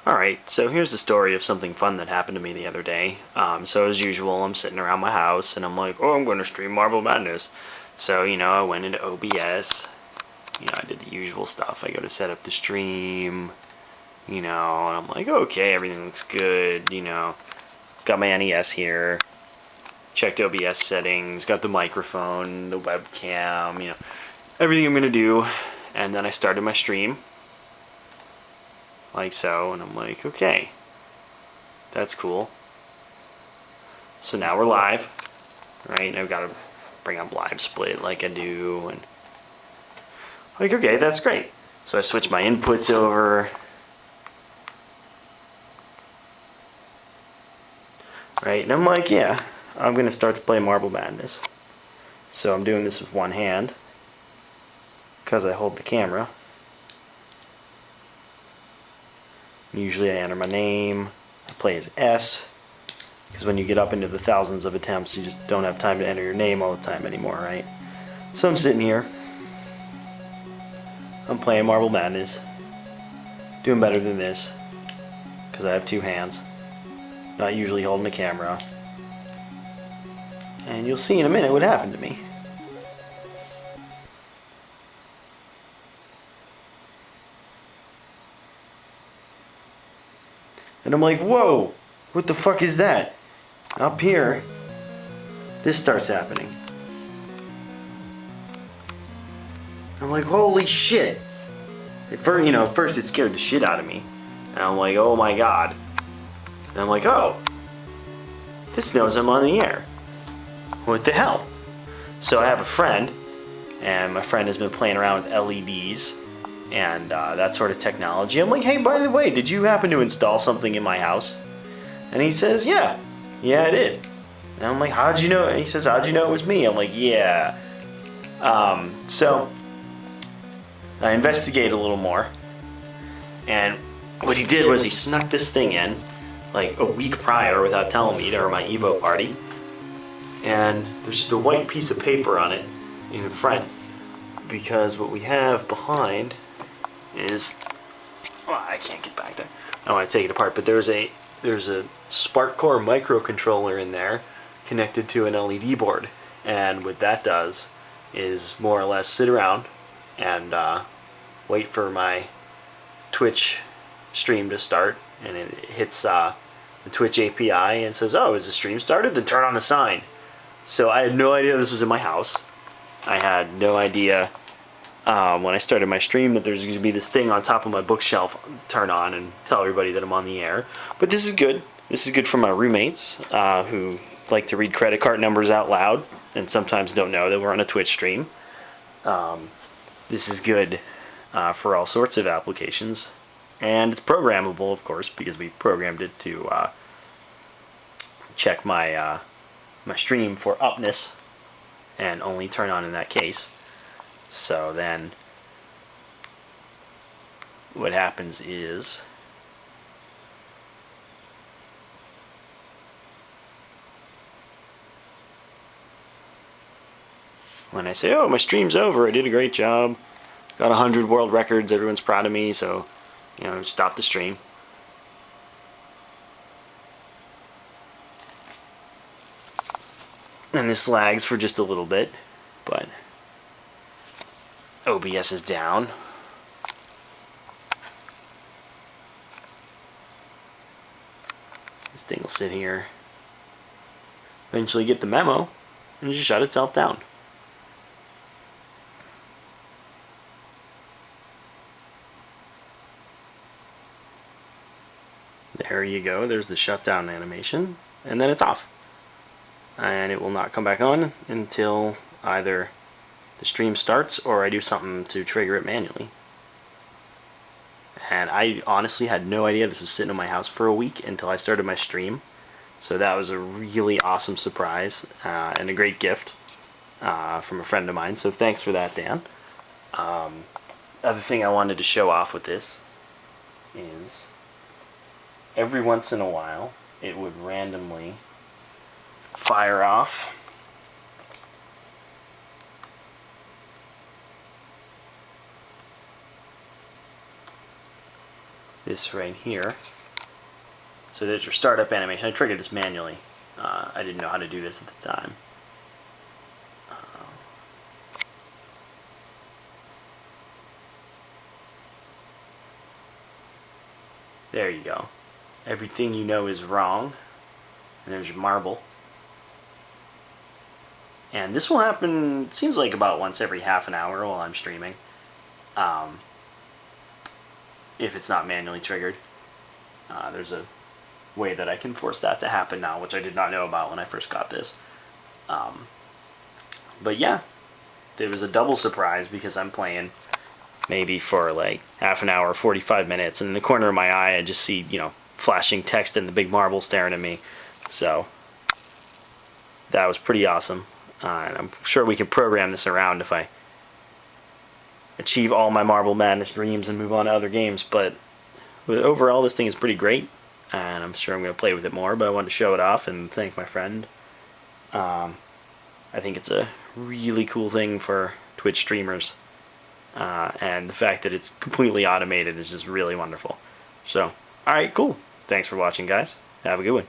Alright, so here's the story of something fun that happened to me the other day. So as usual, I'm sitting around my house and I'm like, oh, I'm going to stream Marble Madness. So, I went into OBS. I did the usual stuff. I go to set up the stream, and I'm like, okay, everything looks good, Got my NES here. Checked OBS settings, got the microphone, the webcam, everything I'm going to do. And then I started my stream like so, and I'm like, okay, that's cool. So now we're live, right? And I've got to bring up live split like I do, and like, okay, that's great. So I switch my inputs over, right? And I'm like, yeah, I'm gonna start to play Marble Madness. So I'm doing this with one hand because I hold the camera. Usually I enter my name. I play as S, because when you get up into the thousands of attempts, you just don't have time to enter your name all the time anymore, right? So I'm sitting here. I'm playing Marble Madness. Doing better than this, because I have two hands. Not usually holding the camera. And you'll see in a minute what happened to me. And I'm like, whoa, what the fuck is that? Up here, this starts happening. I'm like, holy shit. At first it scared the shit out of me. And I'm like, oh my god. And I'm like, oh, this knows I'm on the air. What the hell? So I have a friend, and my friend has been playing around with LEDs and that sort of technology. I'm like, hey, by the way, did you happen to install something in my house? And he says, yeah, I did. And I'm like, how'd you know? And he says, how'd you know it was me? I'm like, yeah. So I investigate a little more, and what he did was he snuck this thing in like a week prior without telling me during my Evo party, and there's just a white piece of paper on it in front, because what we have behind is, well, I can't get back there. I don't want to take it apart, but there's a SparkCore microcontroller in there connected to an LED board, and what that does is more or less sit around and wait for my Twitch stream to start, and it hits the Twitch API and says, oh, is the stream started? Then turn on the sign. So I had no idea this was in my house. I had no idea when I started my stream that there's going to be this thing on top of my bookshelf turn on and tell everybody that I'm on the air. But this is good. This is good for my roommates who like to read credit card numbers out loud and sometimes don't know that we're on a Twitch stream. This is good for all sorts of applications. And it's programmable, of course, because we programmed it to check my my stream for upness and only turn on in that case. So then what happens is when I say, oh, my stream's over, I did a great job, got 100 world records, everyone's proud of me, so, stop the stream. And this lags for just a little bit, but OBS is down. This thing will sit here, eventually get the memo, and just shut itself down. There you go, there's the shutdown animation, and then it's off. And it will not come back on until either the stream starts or I do something to trigger it manually. And I honestly had no idea this was sitting in my house for a week until I started my stream. So that was a really awesome surprise and a great gift from a friend of mine. So thanks for that, Dan. Other thing I wanted to show off with this is every once in a while it would randomly fire off this right here. So there's your startup animation. I triggered this manually. I didn't know how to do this at the time. There you go. Everything you know is wrong. And there's your marble. And this will happen, it seems like about once every half an hour while I'm streaming. If it's not manually triggered. There's a way that I can force that to happen now, which I did not know about when I first got this. But yeah, there was a double surprise because I'm playing maybe for like half an hour, 45 minutes, and in the corner of my eye I just see, you know, flashing text and the big marble staring at me. So that was pretty awesome. And I'm sure we can program this around if I achieve all my Marble Madness dreams and move on to other games. But overall, this thing is pretty great, and I'm sure I'm going to play with it more, but I wanted to show it off and thank my friend. I think it's a really cool thing for Twitch streamers, and the fact that it's completely automated is just really wonderful. So, alright, cool. Thanks for watching, guys. Have a good one.